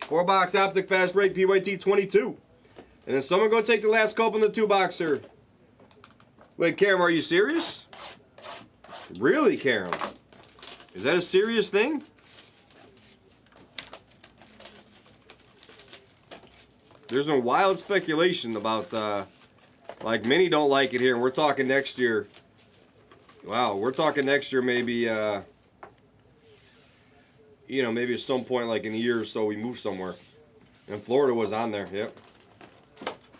4-box Optic Fast Break PYT 22. And then someone go take the last couple in the 2-boxer. Wait, Karam, are you serious? Really, Karam? Is that a serious thing? There's been wild speculation about, like, many don't like it here, and we're talking next year. Wow, we're talking next year maybe, you know, maybe at some point, like in a year or so, we move somewhere. And Florida was on there, yep.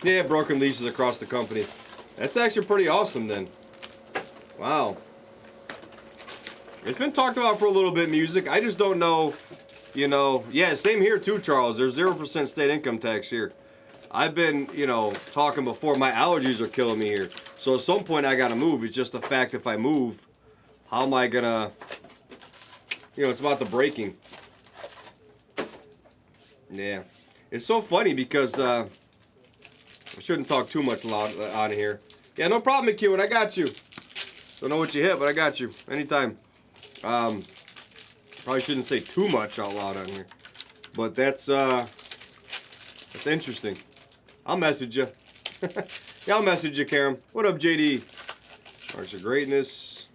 Yeah, broken leases across the company. That's actually pretty awesome then. Wow. It's been talked about for a little bit, music. I just don't know, you know. Yeah, same here too, Charles. There's 0% state income tax here. I've been, you know, talking before. My allergies are killing me here. So at some point I got to move. It's just the fact if I move, how am I going to, you know, it's about the braking. Yeah. It's so funny because I shouldn't talk too much loud out of here. Yeah, no problem, McEwen. I got you. Don't know what you hit, but I got you. Anytime. Probably shouldn't say too much out loud on here. But that's interesting. I'll message you. Yeah, I'll message you, Karam. What up, JD? Marks of Greatness.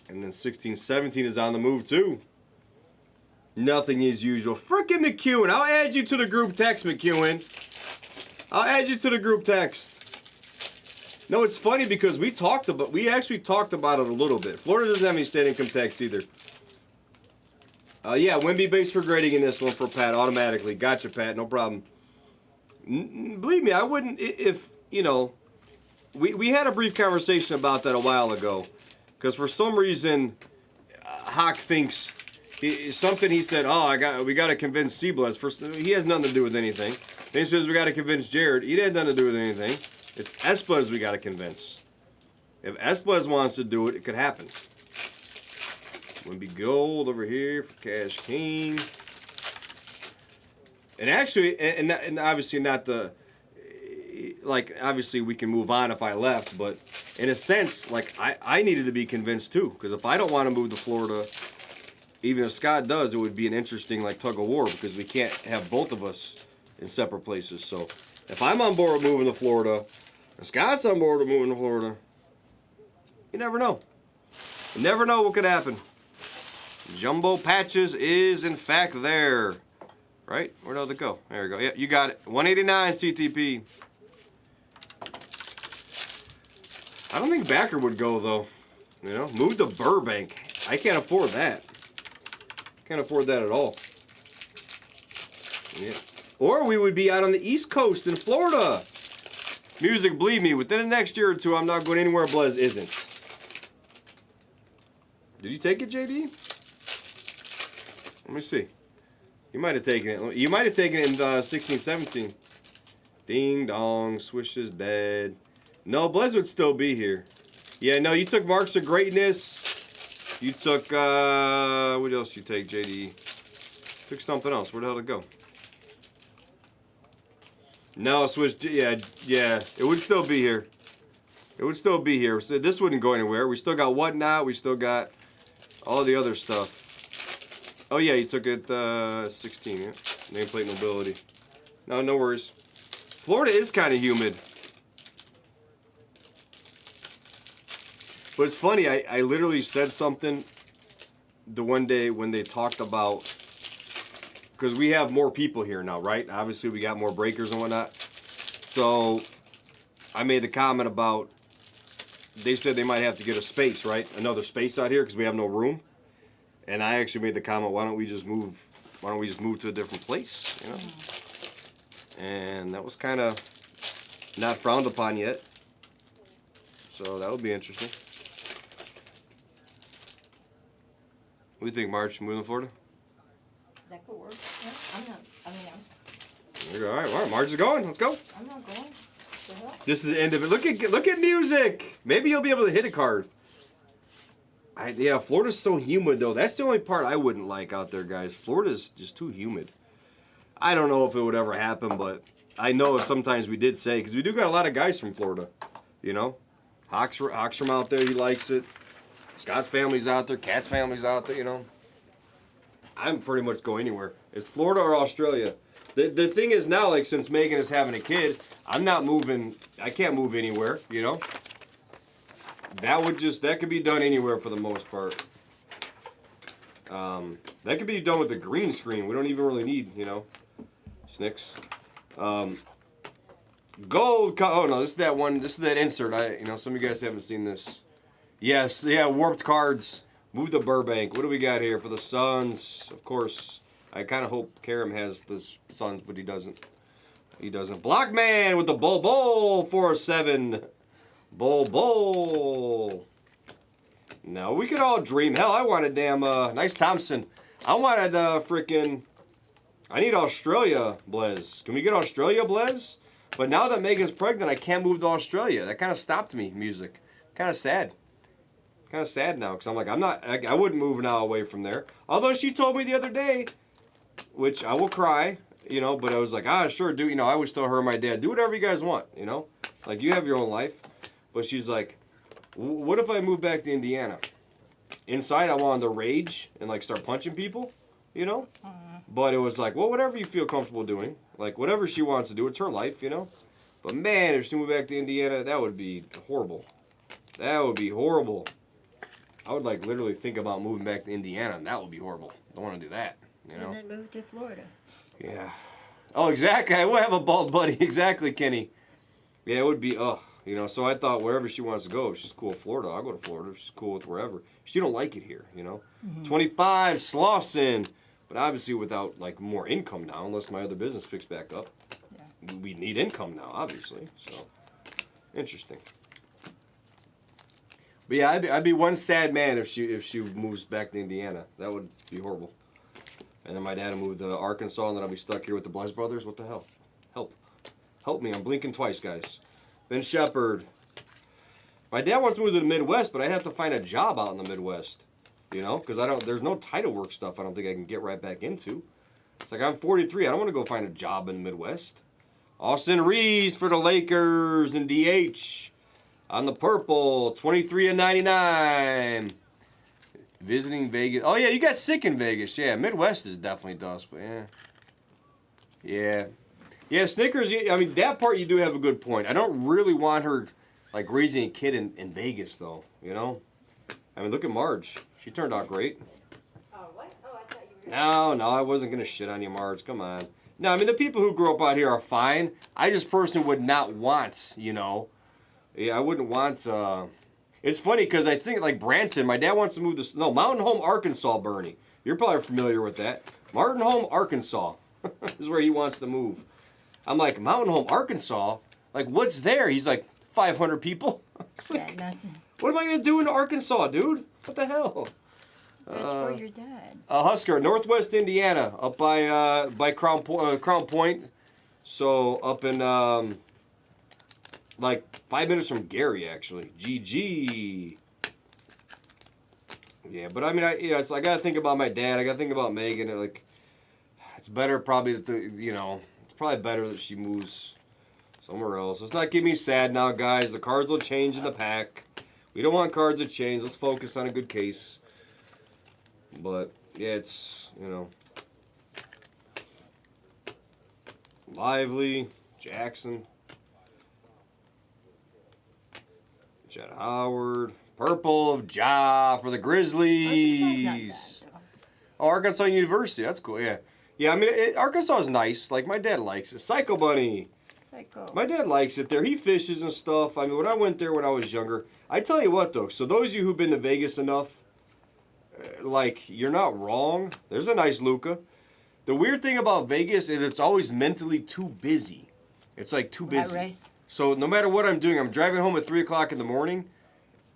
And then 16-17 is on the move, too. Nothing as usual. Frickin' McEwen. I'll add you to the group text, McEwen. I'll add you to the group text. No, it's funny because we actually talked about it a little bit. Florida doesn't have any state income tax either. Yeah, Wimby base for grading in this one for Pat automatically. Gotcha, Pat. No problem. Believe me, I wouldn't if, you know, we had a brief conversation about that a while ago. Because for some reason, Hawk thinks something he said, oh, we got to convince Seablez. He has nothing to do with anything. Then he says we got to convince Jared. He had nothing to do with anything. It's Esplez we got to convince. If Esplez wants to do it, it could happen. Wimby Gold over here for Cash King. And actually, and obviously not the, like, obviously we can move on if I left, but in a sense, like, I needed to be convinced too. Because if I don't want to move to Florida, even if Scott does, it would be an interesting, like, tug of war because we can't have both of us in separate places. So if I'm on board with moving to Florida, and Scott's on board with moving to Florida, you never know. You never know what could happen. Jumbo Patches is, in fact, there. Right? Where did it go? There we go. Yeah, you got it. 189 CTP. I don't think Backer would go, though. You know, move to Burbank. I can't afford that. Can't afford that at all. Yeah. Or we would be out on the East Coast in Florida. Music, believe me, within the next year or two, I'm not going anywhere Blez isn't. Did you take it, JD? Let me see. You might have taken it. You might have taken it in 16-17. Ding dong, Swish is dead. No, Blez would still be here. Yeah, no, you took Marks of Greatness. You took, what else you take, JD? Took something else. Where the hell did it go? No, Swish, yeah, it would still be here. It would still be here. So this wouldn't go anywhere. We still got Whatnot. We still got all the other stuff. Oh, yeah, you took it 16, yeah. Nameplate Nobility. No worries. Florida is kind of humid. But it's funny, I literally said something the one day when they talked about, because we have more people here now, right? Obviously, we got more breakers and whatnot. So I made the comment about, they said they might have to get a space, right? Another space out here because we have no room. And I actually made the comment, why don't we just move to a different place, you know? And that was kind of not frowned upon yet. So that would be interesting. What do you think, March? Moving to Florida? That could work. Yeah, I'm not. I mean, All right, March is going. Let's go. I'm not going. The hell? This is the end of it. Look at music. Maybe you'll be able to hit a card. Yeah, Florida's so humid, though. That's the only part I wouldn't like out there, guys. Florida's just too humid. I don't know if it would ever happen, but I know sometimes we did say, because we do got a lot of guys from Florida, you know. Hawks from out there, he likes it. Scott's family's out there. Cat's family's out there. You know. I'm pretty much go anywhere. It's Florida or Australia. The thing is now, like, since Megan is having a kid, I'm not moving. I can't move anywhere. You know. That could be done anywhere for the most part. That could be done with the green screen. We don't even really need, you know, Snicks. Gold. Oh no, this is that one. This is that insert. Some of you guys haven't seen this. Yes, yeah, warped cards. Move the Burbank. What do we got here for the Suns? Of course, I kind of hope Karam has the Suns, but he doesn't. He doesn't. Blockman with the Bull 407. Bull. No, we could all dream. Hell, I wanted damn nice Thompson. I wanted I need Australia Blez. Can we get Australia Blez? But now that Megan's pregnant, I can't move to Australia. That kind of stopped me, music. Kind of sad. Kind of sad now, because I'm like, I wouldn't move now away from there. Although she told me the other day, which I will cry, you know, but I was like, sure, do, you know, I always tell her and my dad, do whatever you guys want, you know? Like, you have your own life. But she's like, what if I move back to Indiana? Inside, I wanted to rage and, like, start punching people, you know? But it was like, well, whatever you feel comfortable doing. Like, whatever she wants to do, it's her life, you know? But, man, if she moved back to Indiana, that would be horrible. That would be horrible. I would, like, literally think about moving back to Indiana, and that would be horrible. Don't want to do that, you know? And then move to Florida. Yeah. Oh, exactly. I will have a bald buddy. Exactly, Kenny. Yeah, it would be, you know, so I thought wherever she wants to go, if she's cool with Florida, I'll go to Florida. If she's cool with wherever. She don't like it here, you know? 25, Slauson. But obviously without, like, more income now, unless my other business picks back up. Yeah. We need income now, obviously. So, interesting. But yeah, I'd be one sad man if she moves back to Indiana. That would be horrible. And then my dad will move to Arkansas, and then I'll be stuck here with the Bless Brothers. What the hell? Help me. I'm blinking twice, guys. Ben Shepherd. My dad wants to move to the Midwest, but I'd have to find a job out in the Midwest. You know, because there's no title work stuff I don't think I can get right back into. It's like, I'm 43. I don't want to go find a job in the Midwest. Austin Reeves for the Lakers and DH. On the purple, 23/99. Visiting Vegas. Oh, yeah, you got sick in Vegas. Yeah, Midwest is definitely dust, but yeah. Yeah, Snickers, I mean, that part you do have a good point. I don't really want her, like, raising a kid in Vegas, though, you know? I mean, look at Marge. She turned out great. Oh, what? Oh, I thought you were... No, I wasn't going to shit on you, Marge. Come on. No, I mean, the people who grew up out here are fine. I just personally would not want, you know. Yeah, I wouldn't want... It's funny because I think, like, Branson, my dad wants to move to... No, Mountain Home, Arkansas, Bernie. You're probably familiar with that. Mountain Home, Arkansas is where he wants to move. I'm like, Mountain Home, Arkansas? Like, what's there? He's like, 500 people? Like, nothing. what am I going to do in Arkansas, dude? What the hell? That's for your dad. Husker, Northwest Indiana, up by Crown Point. So, up in, like, 5 minutes from Gary, actually. GG. Yeah, but I mean, I got to think about my dad. I got to think about Megan. Like, it's better probably that it's probably better that she moves somewhere else. Let's not get me sad now, guys. The cards will change in the pack. We don't want cards to change. Let's focus on a good case. But, yeah, it's, you know. Lively, Jackson. Chet Howard. Purple of Ja for the Grizzlies. Arkansas University. That's cool, yeah. Yeah, I mean, Arkansas is nice. Like, my dad likes it. Psycho Bunny. My dad likes it there. He fishes and stuff. I mean, when I went there when I was younger, I tell you what, though. So those of you who've been to Vegas enough, like, you're not wrong. There's a nice Luca. The weird thing about Vegas is it's always mentally too busy. It's, like, too busy. Race. So no matter what I'm doing, I'm driving home at 3 o'clock in the morning,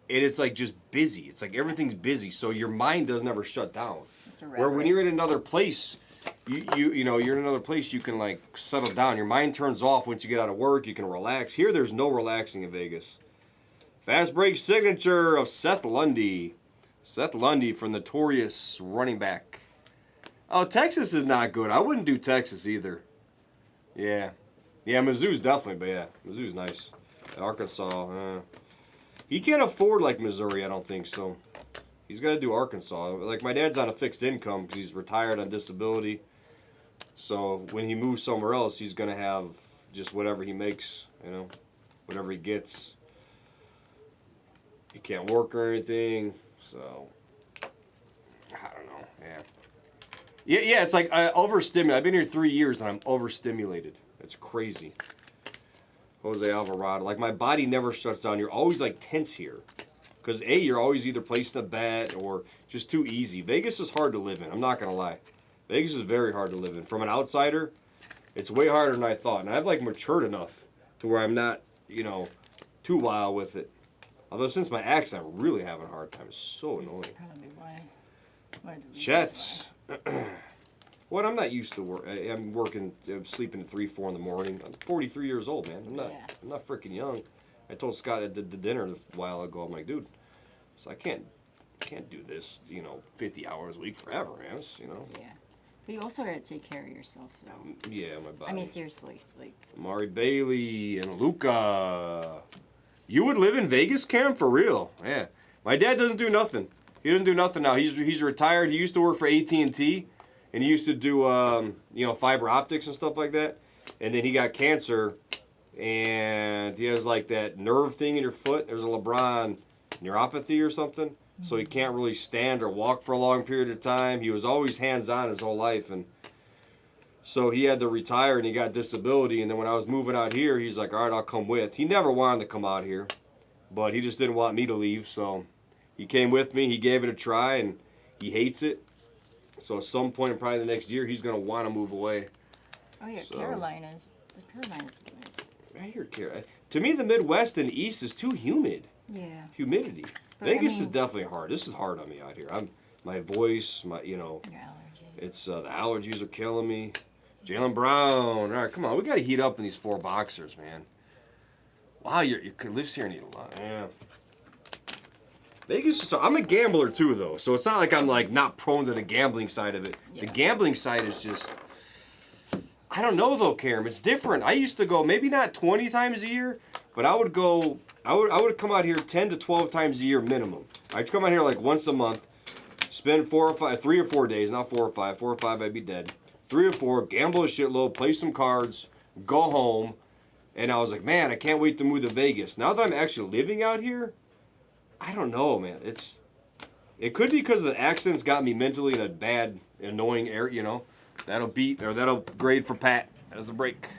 and it's, like, just busy. It's like everything's busy, so your mind doesn't ever shut down. Where when you're in another place... you're in another place, you can, like, settle down. Your mind turns off once you get out of work. You can relax. Here, there's no relaxing in Vegas. Fast break signature of Seth Lundy. Seth Lundy from Notorious running back. Oh, Texas is not good. I wouldn't do Texas either. Yeah. Yeah, Mizzou's definitely, but yeah, Mizzou's nice. Arkansas, he can't afford, like, Missouri, I don't think so. He's got to do Arkansas. Like, my dad's on a fixed income because he's retired on disability. So when he moves somewhere else, he's going to have just whatever he makes, you know, whatever he gets. He can't work or anything, so I don't know. Yeah, it's like overstimulated. I've been here 3 years and I'm overstimulated. It's crazy. Jose Alvarado. Like, my body never shuts down. You're always, like, tense here. Because, A, you're always either placing a bet or just too easy. Vegas is hard to live in. I'm not going to lie. Vegas is very hard to live in. From an outsider, it's way harder than I thought. And I've, like, matured enough to where I'm not, you know, too wild with it. Although, since my accent, I'm really having a hard time. It's so annoying. That's probably why. Jets. What? I'm not used to work. I'm working, I'm sleeping at 3, 4 in the morning. I'm 43 years old, man. I'm not freaking young. I told Scott at the dinner a while ago, I'm like, dude, so I can't do this, you know, 50 hours a week forever, man. It's, you know. Yeah. But you also gotta take care of yourself, though. Yeah, my body. I mean, seriously, like. Amari Bailey and Luca. You would live in Vegas, Cam, for real? Yeah. My dad doesn't do nothing. He doesn't do nothing now. He's retired. He used to work for AT&T, and he used to do you know, fiber optics and stuff like that. And then he got cancer, and he has like that nerve thing in your foot. There's a LeBron neuropathy or something, so he can't really stand or walk for a long period of time. He was always hands-on his whole life, and so he had to retire, and he got disability. And then when I was moving out here, he's like, all right, I'll come with. He never wanted to come out here, but he just didn't want me to leave, so he came with me. He gave it a try, and he hates it. So at some point in probably the next year, he's going to want to move away. Oh, yeah, So- Carolina's. The Carolinas is nice. I hear Carolina. To me, the Midwest and East is too humid. Yeah. Humidity. But, Vegas I mean- is definitely hard. This is hard on me out here. My voice, you know, Your allergy. it's the allergies are killing me. Jaylen Brown. All right, come on. We got to heat up in these 4 boxers, man. Wow, you could live here and eat a lot. Yeah. Vegas is. I'm a gambler too, though, so it's not like I'm like not prone to the gambling side of it. Yeah. The gambling side is just. I don't know though, Karen. It's different. I used to go maybe not 20 times a year, but I would go. I would come out here 10 to 12 times a year minimum. I'd come out here like once a month, spend 3 or 4 days, not 4 or 5. 4 or 5, I'd be dead. 3 or 4, gamble a shitload, play some cards, go home, and I was like, man, I can't wait to move to Vegas. Now that I'm actually living out here, I don't know, man. It could be because the accent's got me mentally in a bad, annoying area, you know. That'll grade for Pat as the break.